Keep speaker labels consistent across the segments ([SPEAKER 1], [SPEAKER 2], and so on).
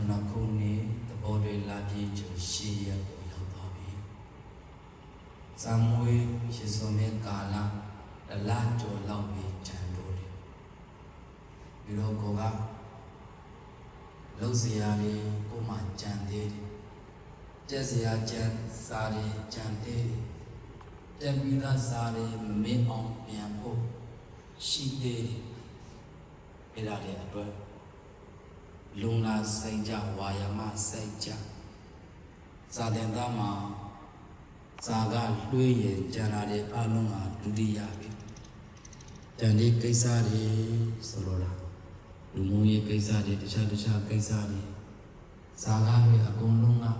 [SPEAKER 1] Anakuni, the body labi to she and Yababi. Some way she's on a gala, the lad to allow me chandori. You know, Goga Luciani, Goma Chandiri, Jessia Jan Sari Chandiri, Debula Sari, me on Piampo, she did it. Luna Saint-Ja, Wayama Saint-Ja Sadendama Saga, Louis, Janade, Alunga, Dudiabi Jandi Kaisari, Solora, Lumui Kaisari, the Shadusha Kaisari, Saga, Agonunga,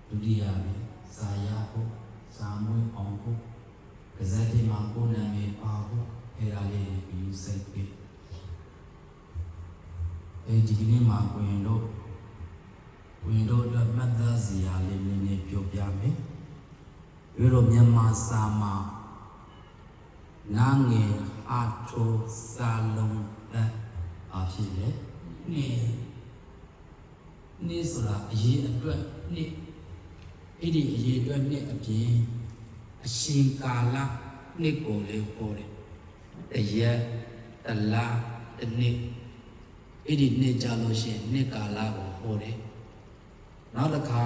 [SPEAKER 1] Dudiabi, Sayapo, Samu, Onko, Gazeti Makuna, Paho, Herale, you say. Ejigini ma window the Madazia living in Ethiopia. European Sama Nange Ato Salon Achille Ni Sura ye ni Idi ye ni again a shinkala Nicole Pore the ye the la the nick. Idi ne jaloshi ne kala ko hore naw takha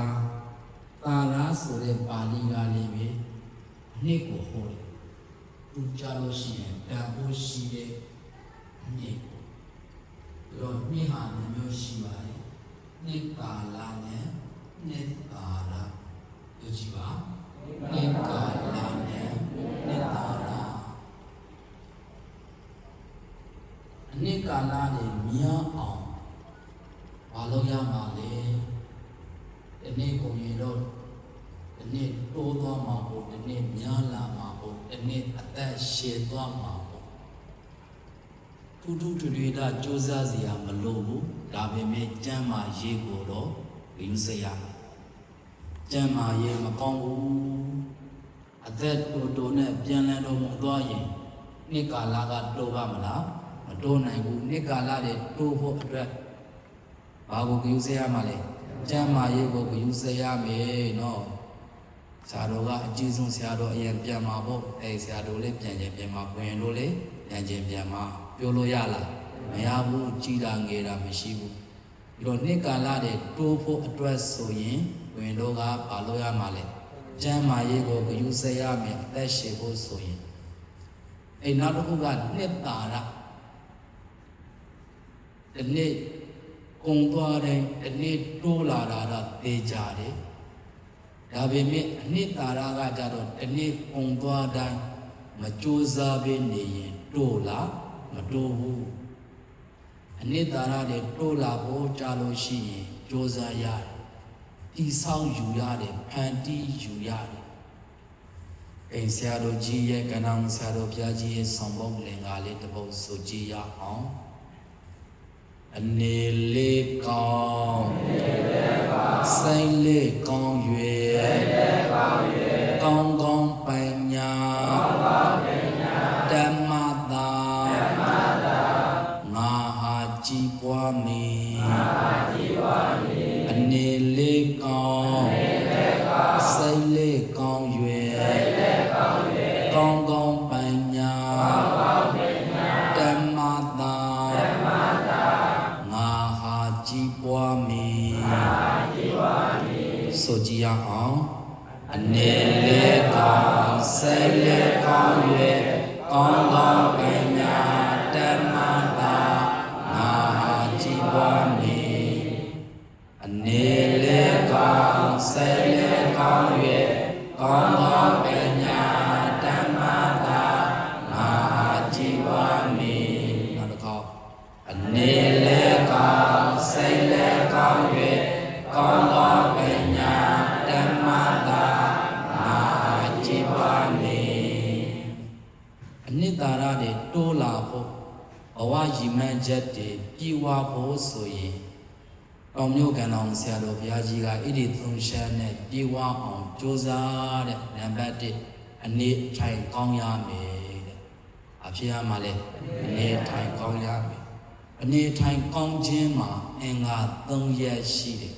[SPEAKER 1] tara so de pali ga le bi ne ko hore tu jaloshi ta bo shi de ne ko ro ni ha ne myo shi ba le ne kala ne tara yo ji ba ne kala ne tara Ni kala de mia on Baloya Male, the name of Yero, the name Toda Maho, the name Yala Maho, the name Attache Maho. Tutu to do that, Josazia Malobu, Dabe Jama Yegoro, Yusaya Jama Ye Makongu, at that Dodone, Pianado Modoye, Nikalaga Dobamala. Don't I go Nicola to address Babu Usayamale, Jama Yego Usayame, no Sadoga, Jesus Sado and Piamabo, a Sado Lip and Yama, Quendole, and Jempiama, Pioloyala, Mayabu, Chidangera, Mishibu. You don't Nicola to address so yin, Quendoga, Paloya Male, Jama Yego Usayame, that she goes so yin. A not who got Nepara. The need Kongware, the need Tola, they jare. Dabe Nitaraga Jaro, the need Kongwada, Machuza Bene, Tola, Madovu. Nitara de Tola Bo Jalo Shi, Josa Yard. Tisao Yuyade, Panty Yuyade. A Seado Gia, Ganam Sado Piaji, Sambong Lengale, the Bo Sogia on. Nê lê con say lê con duyên con bành nhà đem ma ta ngà hà chi qua mi nê lê con say lê con duyên con bành nhà đem ma ta So Gia on Nele Kong, Sele Kong Yue, Kong Penya, Demata, Nahajiwani. Nele Kong, Sele Kong Yue, Kong Penya, Demata, Nahajiwani. Now the call Nele Kong, Sele Kong Yue, Kong Penya. Nitara de Tola Po, Awaji Manjet de Piwa Po Soye, Omyogan Sado Piajiga, Edith Shane, Piwa on Josa, Nambati, and Nate Tai Kong Yame, Apia Male, Nate Tai Kong Yame, အနေထိုင်ကောင်းခြင်းမှာအင်္ဂါ3ရပ်ရှိတယ်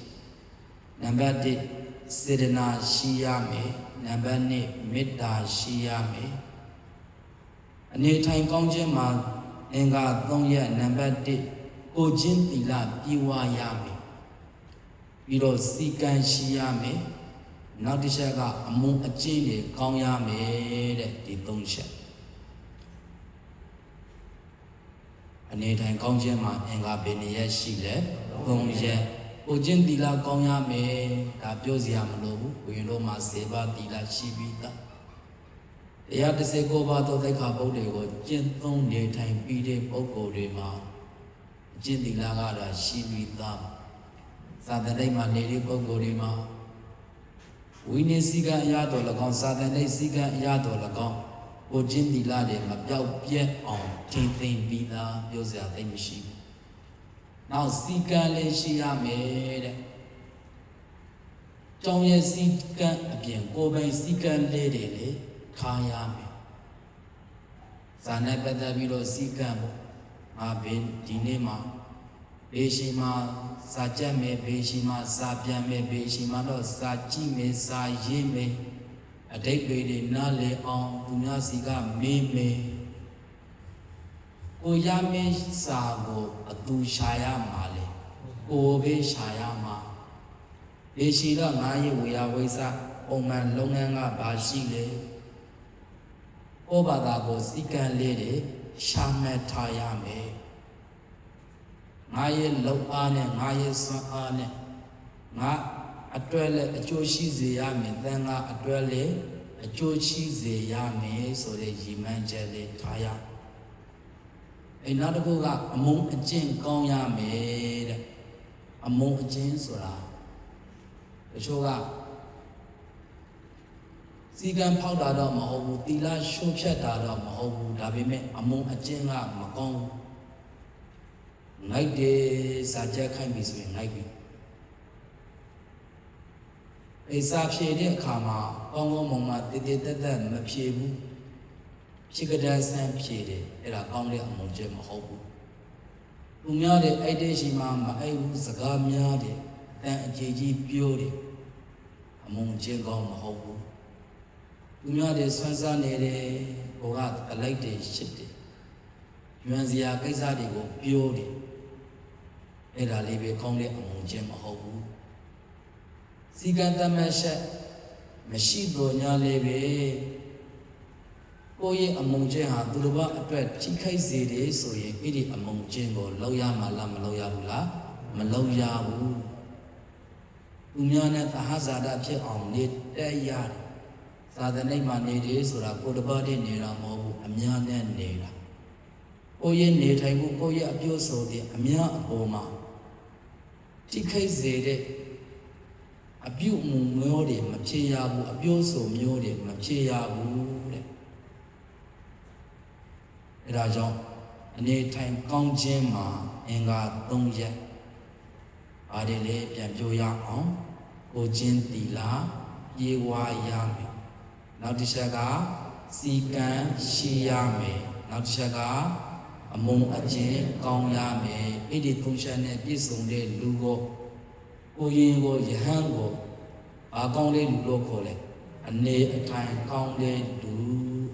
[SPEAKER 1] နံပါတ်1စေတနာရှိရမယ်နံပါတ်2မေတ္တာရှိရမယ်အနေထိုင်ကောင်းခြင်းမှာအင်္ဂါ3ရပ်နံပါတ်1ကိုချင်းသီလပြည့်ဝရမယ်ပြီးတော့စီကံရှိရမယ်နောက်တစ်ချက်ကအမုန်းအကျင့်တွေကောင်းရမယ်တဲ့ဒီ3ချက်အနေထိုင်ကောင်းခြင်းမှာအင်္ဂါဘယ်နှရက်ရှိလဲ3ရက်ကိုချင်းသီလကောင်းရမယ်ဒါပြောစရာမလိုဘူးဘုရင်တို့မှာ7ပါးသီလရှိပြီးသားတရား19ပါးသောသိက္ခာပုဒ်တွေကိုကျင့်သုံးနေထိုင်ပြီးတဲ့ပုဂ္ဂိုလ်တွေမှာအကျင့်သီလကတော့ရှိပြီးသားသာသနိမှာနေတဲ့ပုဂ္ဂိုလ်တွေမှာဝိနည်းစည်းကံအရာတော်၎င်းသာသနိစည်းကံအရာတော်၎င်းကိုကျင့်သီလတွေမပြောက်ပြက်အောင်ထိမ့်သိမ့်ပြီးသားပြောစရာသိမရှိဘူး။နောက်စည်းကံလည်းရှိရမယ်တဲ့။ကြောင်းရဲ့စည်းကံအပြင်ကိုယ်ပိုင်စည်းကံလေးတွေလေထားရမယ်။ဇာနဲ့ပတ်သက်ပြီးတော့စည်းကံပေါ့။ငါဘယ်ဒီနေ့မှာဘေးရှိမှာစာကြက်မယ်ဘေးရှိမှာစာပြန်မယ်ဘေးရှိမှာတော့စာကြည့်မယ်စာရေးမယ်အတိတ်တွေနားလည်အောင်သူများစီကမေးမယ်ကိုရမင်းစာကိုအတူရှာရမှာလေကိုပဲရှာရမှာဘေးရှိတော့ငါရဲ့ဝေယဝိစာပုံမှန်လုပ်ငန်းကဘာရှိလဲကိုဘာသာကိုစီကံလေးတွေရှာမှတ်ထားရမယ်ငါရဲ့လုံအားနဲ့ငါရဲ့စွမ်းအားနဲ့ငါအတွက်လည်းအကျိုးရှိစေရမယ်သံဃာအတွက်လည်းအကျိုးရှိစေရမယ်ဆိုတဲ့ရည်မှန်းချက်လေးထားရနောက်တစ်ခုကအမုန်းအကျင့်ကောင်းရမယ်တဲ့အမုန်းအကျင့်ဆိုတာတချို့ကစီကံဖောက်တာတော့မဟုတ်ဘူးသီလရှုံးဖြတ်တာတော့မဟုတ်ဘူးဒါပေမဲ့အမုန်းအကျင့်ကမကောင်းဘူးငိုက်တယ်စာချက်ခိုင်းပြီဆိုရင်ငိုက်ပြီစာဖြေတဲ့အခါမှာကောင်းကောင်းမွန်မွန်တည်တည်တက်တက်မဖြေဘူးဖြစ်ကြတဲ့ဆန်းဖြေတယ်အဲ့ဒါကောင်းတဲ့အမုန်းကျင့်မဟုတ်ဘူးသူများတဲ့အဲ့တဲ့ရှိမှမအဲ့ဘူးစကားများတယ်အတန်အကြေကြီးပြောတယ်အမုန်းကျင့်ကောင်းမဟုတ်ဘူးသူများတဲ့ဆွမ်းစားနေတယ်ဟိုကအလိုက်တွေရှစ်တယ်ရွံစရာကိစ္စတွေကိုပြောတယ်အဲ့ဒါလေးပဲကောင်းတဲ့အမုန်းကျင့်မဟုတ်ဘူးစီကံတမရှက်မရှိတော့ညာလေးပဲကိုယ့်ရဲ့အမုန်းကျင့်ဟာသူတစ်ပါးအတွက်ထိခိုက်စေတယ်ဆိုရင်အဲ့ဒီအမုန်းကျင့်ကိုလောက်ရမှာလားမလောက်ရဘူးလားမလောက်ရဘူးသူများနဲ့သဟဇာတဖြစ်အောင်နေတက်ရတယ်သာသနိမှာနေတယ်ဆိုတာကိုယ်တစ်ပါးတည်းနေတာမဟုတ်ဘူးအများနဲ့နေတာကိုယ့်ရဲ့နေထိုင်မှုကိုယ့်ရဲ့အပြုဆိုတဲ့အများအပေါ်မှာထိခိုက်စေတဲ့အပြုအမူမျိုးတွေမဖြစ်ရဘူးအပြုဆိုမျိုးတွေမဖြစ်ရဘူးတဲ့အဲဒါကြောင့်အနေထိုင်ကောင်းခြင်းမှာအင်္ဂါ3ရက်အားတွေလည်းပြန်ပြောရအောင်ကိုချင်းသီလပြေဝါရမယ်နောက်တစ်ချက်ကစီကံရှိရမယ်နောက်တစ်ချက်ကအမုန်းအကျင့်ကောင်းရမယ်အဲ့ဒီ3ချက်နဲ့ပြည့်စုံတဲ့လူကိုရင်ကိုယဟန်ကိုဘာကောင်းတဲ့လူလို့ခေါ်လဲအနေအထိုင်ကောင်းတဲ့လူ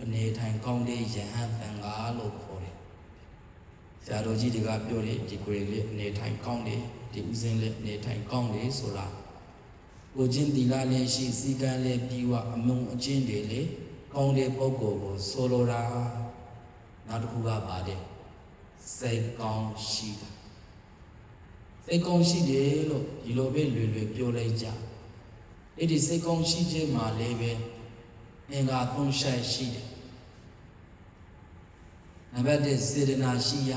[SPEAKER 1] အနေထိုင်ကောင်းတဲ့ယဟန်သံဃာလို့ခေါ်တယ်ဆရာတော်ကြီးတွေကပြောတယ်ဒီကိုယ်လေးအနေထိုင်ကောင်းတယ်ဒီဥစဉ်လေးအနေထိုင်ကောင်းတယ်ဆိုတာကိုချင်းသီလလည်းရှိစည်းကမ်းလည်းပြီးွားအမုန်းအကျင့်တွေလည်းကောင်းတဲ့ပုဂ္ဂိုလ်ကိုဆိုလိုတာနောက်တစ်ခုကပါတယ်စိတ်ကောင်းရှိတာစိတ်ကောင်းရှိတယ်လို့ဒီလိုပဲလွယ်လွယ်ပြောလိုက်ကြအဲ့ဒီစိတ်ကောင်းရှိခြင်းမှာလည်းပဲအင်္ဂါ3ချက်ရှိတယ်နံပါတ်1စေတနာရှိရ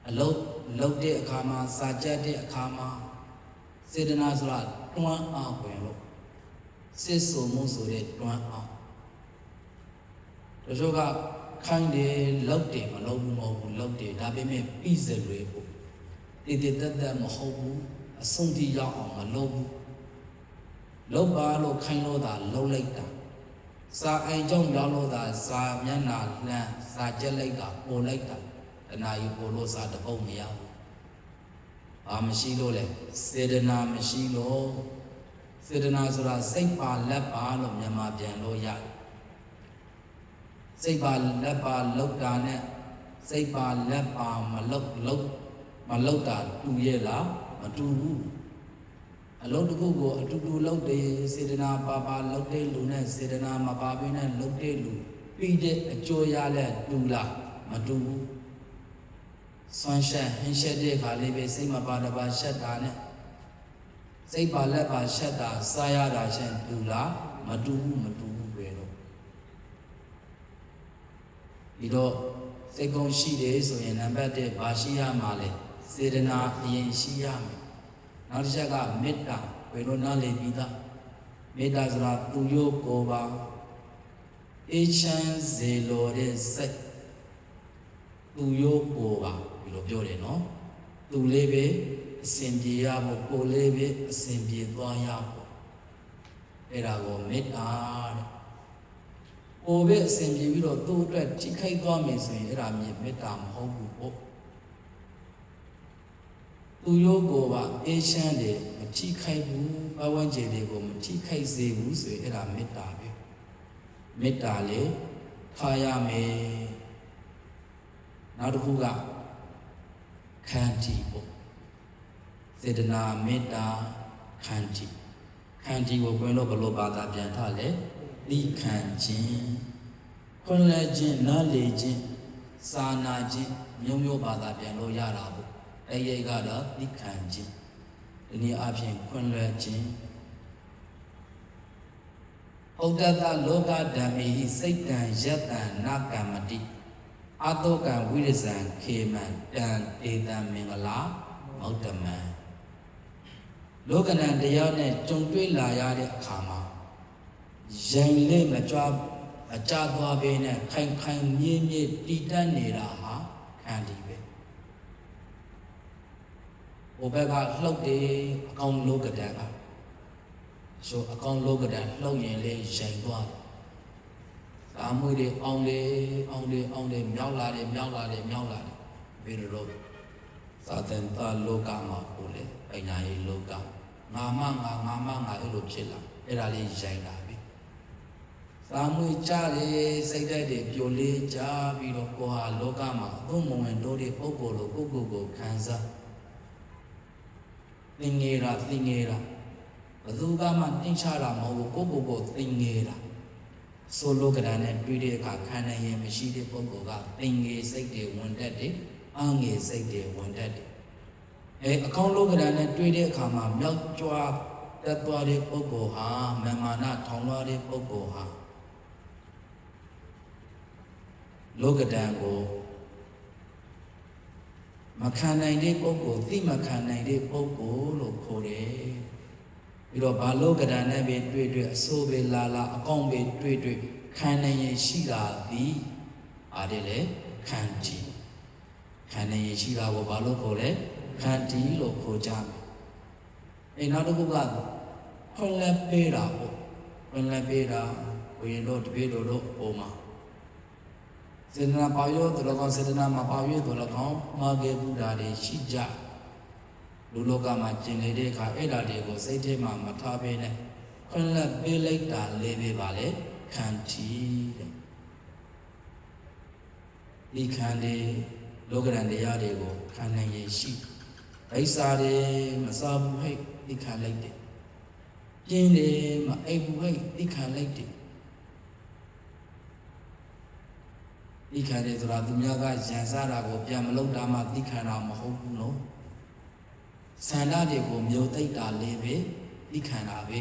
[SPEAKER 1] အလုပ်တဲ့အခါမှာစာကြက်တဲ့အခါမှာစေတနာဆိုတာတွန်းအောင်ဝင်လို့စစ်ဆိုမှုဆိုတဲ့တွန်းအောင်တချို့ကခိုင်းတယ်လောက်တယ်မလုပ်ဘူးမဟုတ်ဘူးလောက်တယ်ဒါပေမဲ့ပြီးစလွယ်ဖို့တည်တည်တက်မဟုတ်ဘူးအဆုံးထိရောက်အောင်မလုပ်ဘူးလောက်ပါလို့ခိုင်းလို့သာလုံးလိုက်တာစာအိမ်ကြောင့်ရောက်လို့သာစာမျက်နှာလှမ်းစာကြက်လိုက်တာပေါ်လိုက်တာတ နာယူပို့လို့စာတပုတ်မရဘူးဘာမရှိလို့လဲစေတနာမရှိလို့စေတနာဆိုတာစိတ်ပါလက်ပါလို့မြန်မာပြန်လို့ရတယ်စိတ်ပါလက်ပါလောက်တာနဲ့စိတ်ပါလက်ပါမလောက်တာတူရဲ့လားမတူဘူးအလုံးတစ်ခုကိုအတူတူလောက်တယ်စေတနာပါပါလောက်တဲ့လူနဲ့စေတနာမပါဘဲနဲ့လောက်တဲ့လူပြီးတဲ့အကျိုးရလဲတူလားမတူဘူးဆွမ်းရှက်ဟင်းရှက်တဲ့ခါလေးပဲစိတ်မပါတပါရှက်တာနဲ့စိတ်ပါလက်ပါရှက်တာစားရတာရှက်တူလားမတူဘူးပဲတော့ဒီတော့စိတ်ကုံရှိတယ်ဆိုရင်နံပါတ်1ဘာရှိရမှာလဲစေတနာအရင်ရှိရမယ်နောက်တစ်ချက်ကမေတ္တာဘယ်လိုနားလည်ပြီးသားမေတ္တာဆိုတာသူရိုးကိုပါအေးချမ်းစေလိုတဲ့စိတ်သူရိုးကိုပါဒီလိုပြောတယ်နော်သူလေးပဲအစဉ်ပြေရဖို့ကိုလေးပဲအစဉ်ပြေသွားရဖို့အဲ့ဒါကိုမေတ္တာတဲ့ကိုပဲအစဉ်ပြေပြီးတော့သူ့အတွက်ထိခိုက်သွားမယ်ဆိုရင်အဲ့ဒါမြမေတ္တာမဟုတ်ဘူးပေါ့သူရိုးကိုပါအေးချမ်းတယ်မထိခိုက်ဘူးပတ်ဝန်းကျင်တွေကိုမထိခိုက်စေဘူးဆိုရင်အဲ့ဒါမေတ္တာပဲမေတ္တာလေထားရမယ်နောက်တစ်ခုကခန္တီပေါ့စေတနာမေတ္တာခန္တီကိုဘယ်လိုဘာသာပြန်ထားလဲသိခံခြင်းခွန်လဲခြင်းနားလေခြင်းစာနာခြင်းမျိုးဘာသာပြန်လို့ရတာပေါ့အဲ့ဒီကတော့သိခံခြင်းဒီနည်းအားဖြင့်ခွန်လဲခြင်းဩဒတလောကဓမ္မေဟိစိတ်တံယတ္တံနာကမ္မတိအာတောကံဝိရဇံခေမံတံဧတံမင်္ဂလာမௌတ္တမံလောကနံတရားနဲ့ကြုံတွေ့လာရတဲ့အခါမှာရင်လေးမကြွားအကြသွားပေးနဲ့ခိုင်မြဲတည်တတ်နေတာဟာခန္တီပဲဟိုဘက်ကလှုပ်တယ်အကောင်လောကဒံကဆိုအကောင်လောကဒံလှုပ်ရင်လေးရင်သွားတယ်ကာမွေတွေအောင်လေမြောက်လာတယ်ဘယ်လိုသာသန်တလောကမှာပို့လေပညာရေးလောကငါမအဲ့လိုဖြစ်လာအဲ့ဒါလေးရင်လာပြီသာမွေကြတယ်စိတ်ဓာတ်တွေပြိုလေးကြပြီးတော့ကိုဟာလောကမှာအသုံးမဝင်တော့တဲ့ပုဂ္ဂိုလ်လိုကိုယ်ခံစားသင်ငယ်တာဘယ်သူကမှတင်ချတာမဟုတ်ဘူးကိုယ်သင်ငယ်တာဆိုလိုကရနဲ့တွေ့တဲ့အခါခံနိုင်ရင်မရှိတဲ့ပုဂ္ဂိုလ်ကသင်ငယ်စိတ်တွေဝင်တတ်တယ်အငယ်စိတ်တွေဝင်တတ်တယ်အကောင်းလောကရနဲ့တွေ့တဲ့အခါမှာမြောက်ကြွားတက်သွားတဲ့ပုဂ္ဂိုလ်ဟာမာနထောင်လွှားတဲ့ပုဂ္ဂိုလ်ဟာလောကဒံကိုမခံနိုင်တဲ့ပုဂ္ဂိုလ်သိမခံနိုင်တဲ့ပုဂ္ဂိုလ်လို့ခေါ်တယ်ပြီးတော့ဘာလောကဒံနဲ့ပဲတွေ့အဆိုးပဲလာအကောင်းပဲတွေ့ခံနိုင်ရင်ရှိတာသည်အားတယ်လေခန္တီခံနိုင်ရင်ရှိတာကိုဘာလို့ခေါ်လဲခန္တီလို့ခေါ်ကြမယ်နောက်တစ်ခုကခွန်လက်ပေးတာပေါ့ခွန်လက်ပေးတာဘုရင်တို့တပည့်တို့ပုံမှာစေတနာပါရောတော်ကောင်းစေတနာမပါရောတော်ကောင်းမာကေဘုရားတွေရှိကြလူလောကမှာကျင်နေတဲ့အခါအဲ့ဒါတွေကိုစိတ်ထဲမှာမထားဘဲနဲ့ခွန်လက်ပေးလိုက်တာလေးပဲပါလေခန္တီတဲ့ဒီခန္တီလောကရန်တရားတွေကိုခံနိုင်ရရှိဒိစာတွေမစားဘူးဟဲ့သိခံလိုက်တယ်ပြင်းတယ်မအိပ်ဘူးဟဲ့သိခံလိုက်တယ်သိခံတယ်ဆိုတာသူများကရန်စားတာကိုပြန်မလုပ်တာမှသိခံတာမဟုတ်ဘူးနော်ဆန္ဒတွေကိုမျိုးသိတာလေးပဲသိခံတာပဲ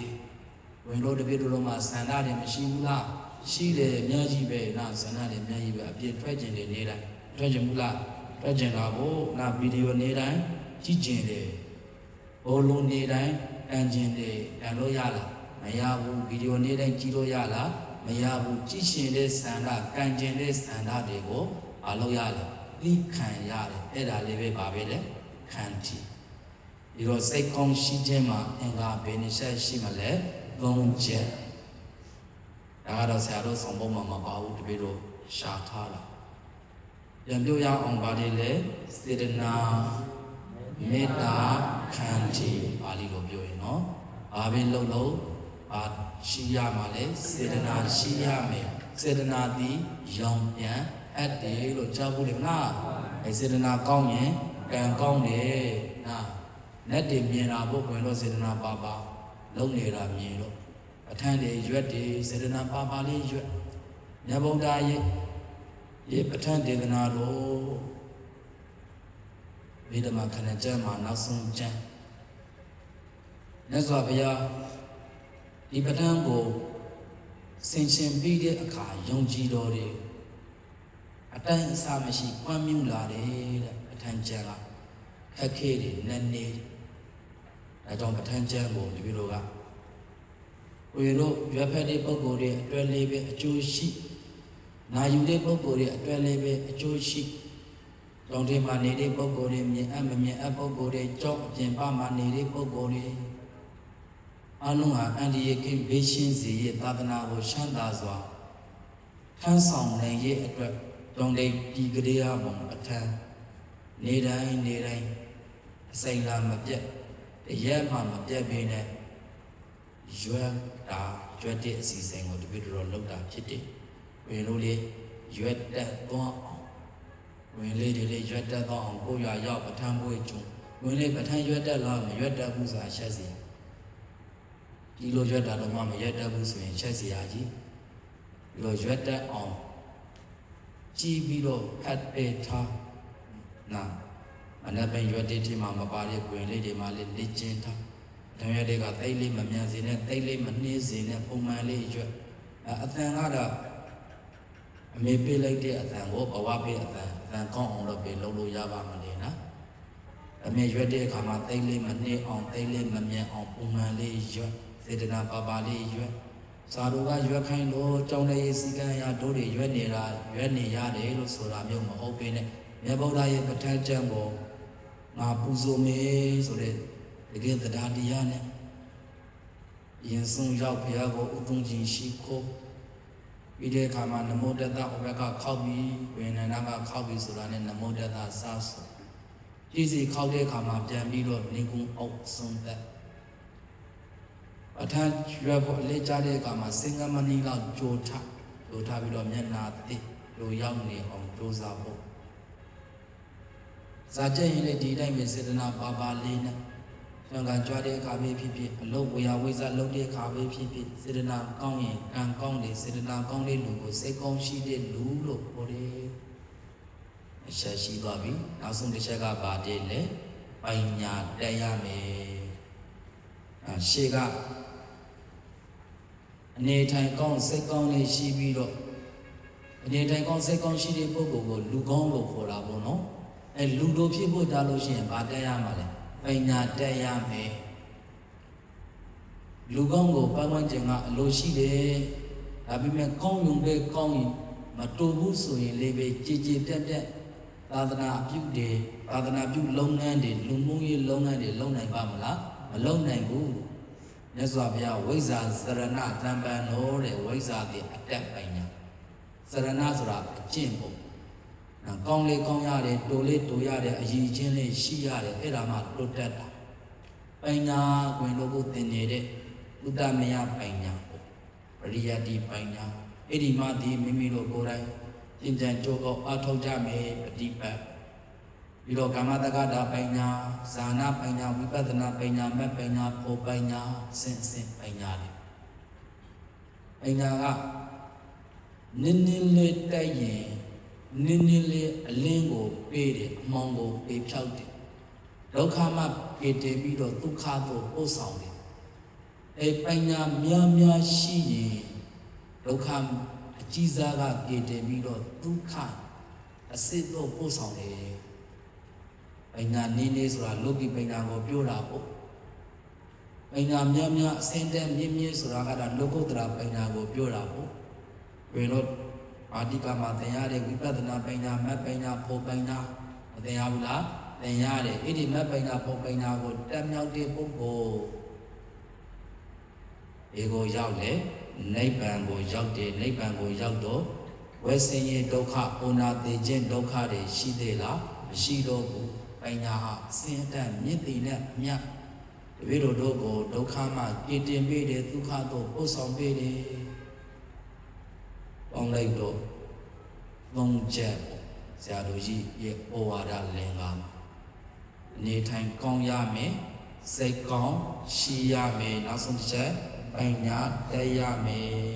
[SPEAKER 1] ဝင်လို့တပြည့်တို့မှာဆန္ဒတွေမရှိဘူးလားရှိတယ်အများကြီးပဲနာဆန္ဒတွေအများကြီးပဲအပြည့်ထွက်ကျင်နေတိုင်းထွက်ကျင်ဘူးလားထွက်ကျင်တာကိုနာဗီဒီယိုနေတိုင်းကြည့်ကျင်တယ်ဘောလုံးနေတိုင်းတန်ကျင်တယ်တန်လို့ရလားမရဘူးဗီဒီယိုနေတိုင်းကြည့်လို့ရလားမရဘူးကြည့်ရှင်တဲ့ဆန္ဒကန်ကျင်တဲ့ဆန္ဒတွေကိုမလုပ်ရလဲသိခံရတယ်အဲ့ဒါလေးပဲပါပဲလေခံကြည့်ဒီတော့စိတ်ကောင်းရှိခြင်းမှာအင်္ဂါဘယ်နှချက်ရှိမလဲ3ချက်ဒါကတော့ဆရာတို့ဆောင်ပုံမှာမပါဘူးတပည့်တို့ရှာထားတာ ပြန်ပြောရအောင်ပါတယ်လေစေတနာမေတ္တာခန္တီပါဠိလိုပြောရင်နော်ဘာပဲလုပ်လို့ဘာရှိရမှာလဲစေတနာရှိရမယ်စေတနာသည်ရောင်ပြန်အပ်တယ်လို့ကြားဖို့လေမလားအဲစေတနာကောင်းရင်ကံကောင်းတယ်နာနဲ့တည်မြင်တာဖို့ဝင်လို့စေတနာပါပါလုံနေတာမြင်လို့အထမ်းတွေရွက်တွေစေတနာပါပါလေးရွက်မြတ်ဗုဒ္ဓရေပဋ္ဌာန်းဒေသနာတော်ဝိဓမခဏကျမ်းမှာနောက်ဆုံးကျမ်းမြတ်စွာဘုရားဒီပဋ္ဌာန်းကိုဆင်ခြင်ပြီးတဲ့အခါယုံကြည်တော်တွေအတိုင်းအစာမရှိပွားမြူလာတယ်တဲ့ပဋ္ဌာန်းကျမ်းကခက်ခဲတယ်နည်းနည်းအဲကြောင့်ပဋ္ဌာန်းကျမ်းကိုဒီလိုကဝေတို့ရွက်ဖက်တဲ့ပုဂ္ဂိုလ်တွေအတွဲလေးပဲအကျိုးရှိနာယူတဲ့ပုဂ္ဂိုလ်တွေအတွက်လည်းပဲအကျိုးရှိတောင်ထဲမှာနေတဲ့ပုဂ္ဂိုလ်တွေမြင်အပ်မမြင်အပ်ပုဂ္ဂိုလ်တွေကြောက်အပြင်ပမှာနေတဲ့ပုဂ္ဂိုလ်တွေအလုံးဟာအန္တရာယ်ကင်းဘေးရှင်းစေရသာသနာကိုချမ်းသာစွာထမ်းဆောင်နိုင်ရဲ့အတွက်တောင်လေးဒီကလေးအပေါ်ပဋ္ဌာန်းနေတိုင်းအစိမ်လာမပြတ်တရက်မှမပြတ်ပြီးနဲ့ရွက်တဲ့အစီအစဉ်ကိုတပိတော်လောက်တာဖြစ်တယ်ဝင်လို့လေရွက်တက်သွားအောင်ဝင်လေးတွေရွက်တက်သွားအောင်ကိုရရောက်ပဋ္ဌာန်းပွဲကျုံဝင်လေးပဋ္ဌာန်းရွက်တက်လာမရွက်တက်ဘူးဆိုတာချက်စီဒီလိုရွက်တာတော့မရွက်တက်ဘူးဆိုရင်ချက်စီရကြီးဒီလိုရွက်တက်အောင်ကြည်ပြီးတော့ဖတ်ပေးထားနာအနက်ပိုင်းရွက်တဲ့ဒီမှာမပါတဲ့ဝင်လေးတွေမှာလေလက်ကျင်းထားတံရွက်တွေကတိတ်လေးမမြန်စေနဲ့တိတ်လေးမနှေးစေနဲ့ပုံမှန်လေးရွက်အသံကတော့အမေပေးလိုက်တဲ့အသံကိုဘဝပေးအသံကောင်းအောင်လုပ်ပေးလုပ်လို့ရပါမလဲနော်အမေရွက်တဲ့အခါမှာတိတ်လေးမနှေးအောင်တိတ်လေးမမြန်အောင်ပုံမှန်လေးရွက်စေတနာပါပါလေးရွက်စာတို့ကရွက်ခိုင်းလို့ကြောင်းတဲ့စီကံရတို့တွေရွက်နေတာရွက်နေရတယ်လို့ဆိုတာမျိုးမဟုတ်ပေနဲ့မြတ်ဗုဒ္ဓရဲ့ပဋ္ဌာန်းကျမ်းကိုငါပူဇော်မယ်ဆိုတဲ့တကယ်တရားတရားနဲ့ရင်ဆုံးရောက်ဘုရားကိုဥသုံးခြင်းရှိခိုးပြီးတဲ့အခါမှာနမောတတဟောဘက်ကခောက်ပြီးဝိညာဏကခောက်ပြီးဆိုတာနဲ့နမောတတစဆိုကြည်စီခောက်တဲ့အခါမှာပြန်ပြီးတော့နေကုံအောက်ဆုံးသက်အထမ်းရွက်ဖို့အလေးကြတဲ့အခါမှာစင်္ဂမဏီလောက်ကြိုထပြီးတော့မျက်နာသိလိုရောက်နေအောင်ကြိုးစားဖို့ဇာကျက်ရင်လေဒီတိုင်းပဲစေတနာပါပါလေးနဲ့သံဃာကြွားတဲ့အခါပဲဖြစ်ဖြစ်အလုပ်ဝေယဝိဇ္ဇလုပ်တဲ့အခါပဲဖြစ်ဖြစ်စေတနာကောင်းရင်ကံကောင်းတယ်စေတနာကောင်းတဲ့လူကိုစိတ်ကောင်းရှိတဲ့လူလို့ခေါ်တယ်အချက်ရှိသွားပြီနောက်ဆုံးတစ်ချက်ကဘာတည်းလဲပညာတက်ရမယ်ရှေ့ကအနေထိုင်ကောင်းစိတ်ကောင်းလေးရှိပြီးတော့အနေထိုင်ကောင်းစိတ်ကောင်းရှိတဲ့ပုဂ္ဂိုလ်ကိုလူကောင်းလို့ခေါ်တာပေါ့နော်အဲလူတို့ဖြစ်ဖို့တားလို့ရှိရင်ဘာတက်ရမှာလဲပညာတက်ရမယ်လူကောင်းကိုပတ်ဝန်းကျင်ကအလိုရှိတယ်ဒါပေမဲ့ကောင်းရုံပဲကောင်းရင်မတူဘူးဆိုရင်လည်းပဲကြည်ကြည်ပြတ်ပြတ်သာသနာပြုတယ်သာသနာပြုလုပ်ငန်းတွေလူမှုရေးလုပ်ငန်းတွေလုပ်နိုင်ပါမလားမလုပ်နိုင်ဘူးမြတ်စွာဘုရားဝိဇ္ဇာစရဏတံပံတော်တဲ့ဝိဇ္ဇာသည်အတက်ပညာစရဏဆိုတာအကျင့်ပေါ့ကောင်းလေးကောင်းရတယ်တိုလေးတိုရတယ်အည်ချင်းလေးရှိရတယ်အဲ့ဒါမှတိုးတက်တာပညာဝင်လို့ကိုသင်နေတဲ့ဥဒ္ဒမယပညာပေါ့ပရိယတ္တိပညာအဲ့ဒီမှဒီမိမိတို့ကိုယ်တိုင်သင်္ကြန်ကြိုးအောင်အထောက်ကြမယ်ပฏิပတ်ပြီးတော့ကာမတက္ကတာပညာဇာနာပညာဝိပဿနာပညာမတ်ပညာဖို့ပညာစင်ပညာတွေပညာကနည်းနည်းလေးတိုက်ရင်နည်းနည်းလေးအလင်းကိုပေးတယ်အမောင်ကိုပေးဖြောက်တယ်ဒုက္ခမှပြေတည်ပြီးတော့ဒုက္ခကိုပို့ဆောင်တယ်အဲပညာများရှိရင်ဒုက္ခအကြီးစားကပြေတည်ပြီးတော့ဒုက္ခအစစ်တော့ပို့ဆောင်တယ်ပညာနည်းနည်းဆိုတာလောကီပညာကိုပြောတာပေါ့ပညာများအစင်တဲ့မြင့်ဆိုတာကတော့လောကုတ္တရာပညာကိုပြောတာပေါ့ဘယ်တော့အာတိကမှာသင်ရတဲ့ဝိပဿနာပညာမတ်ပညာဖို့ပညာမသင်ရဘူးလားသင်ရတယ်အဲ့ဒီမတ်ပညာဖို့ပညာကိုတက်မြောက်တဲ့ပုဂ္ဂိုလ်ဒီကိုရောက်လေနိဗ္ဗာန်ကိုရောက်တယ်နိဗ္ဗာန်ကိုရောက်တော့ဝ ဝေစင်ရဲ့ဒုက္ခအိုနာသေးခြင်းဒုက္ခတွေရှိသေးလားမရှိတော့ဘူးပညာဟာအစဉ်အတန်မြင့်တည်နဲ့မြတ်တပည့်တော်တို့ကိုဒုက္ခမှကြည်တင်ပေးတယ်ဒုက္ခတို့ပို့ဆောင်ပေးတယ်ပေါင်းလိုက်တော့သုံးချက်ဆရာတော်ကြီးရဲ့ဩဝါဒလင်္ကာအနေထိုင်ကောင်းရမယ်စိတ်ကောင်းရှိရမယ်နောက်ဆုံးတစ်ချက်ပညာတတ်ရမယ်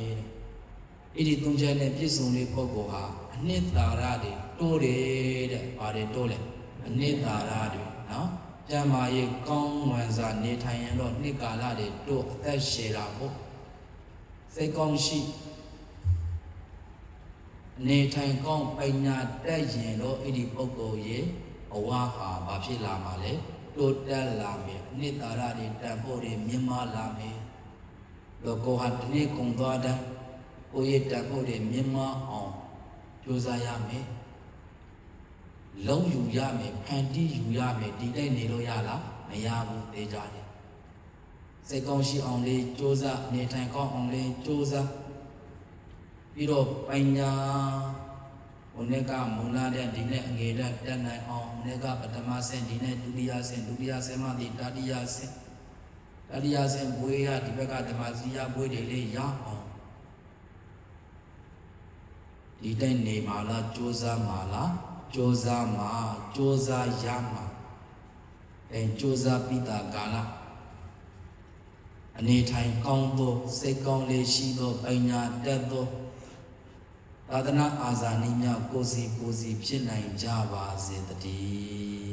[SPEAKER 1] အဲ့ဒီသုံးချက်နဲ့ပြည့်စုံတဲ့ပုဂ္ဂိုလ်ဟာအနှစ်သာရတွေတိုးတယ်တဲ့။ဘာတွေတိုးလဲ။အနှစ်သာရတွေနော်။ကျမ်းမာရေးကောင်းမွန်စွာနေထိုင်ရင်တော့နှစ်ကာလတွေတိုးအသက်ရှည်တာပေါ့။စိတ်ကောင်းရှိနေထိုင်ကောင်းပညာတတ်ရင်တော့အဲ့ဒီပုဂ္ဂိုလ်ရဲ့ဘဝဟာဘာဖြစ်လာမှာလဲ။တိုးတက်လာမယ်။အနှစ်သာရတွေတန်ဖို့တွေမြင့်မားလာမယ်။လောကဟာဒီနေ့ကုန်သွားတဲ့ကိုယ့်ရဲ့တန်ဖို့တွေမြင့်မားအောင်ကြိုးစားရမယ်လုံးယူရမယ်ဖန်တီးယူရမယ်ဒီတိုင်းနေလို့ရလားမရဘူးသိကြတယ်စိတ်ကောင်းရှိအောင်လေးကြိုးစားနေထိုင်ကောင်းအောင်လေးကြိုးစားပြီးတော့ပညာဟိုနေ့ကမုံလာတဲ့ဒီနေ့အငယ်တဲ့တက်နိုင်အောင်နေ့ကပထမဆင့်ဒီနေ့ဒုတိယဆင့်မှဒီတတိယဆင့်ဘွေးရဒီဘက်ကဓမ္မစီယဘွေးတွေလေးရအောင်ဒီတိုင်းနေမှာလားကြိုးစားမှာလားကြိုးစားမှာကြိုးစားရမှာကြိုးစားပြီးတာကာလအနေထိုင်ကောင်းသောစိတ်ကောင်းလေးရှိသောပညာတတ်သောသာသနာအာဇာနည်များကိုယ်စီဖြစ်နိုင်ကြပါစေတည်း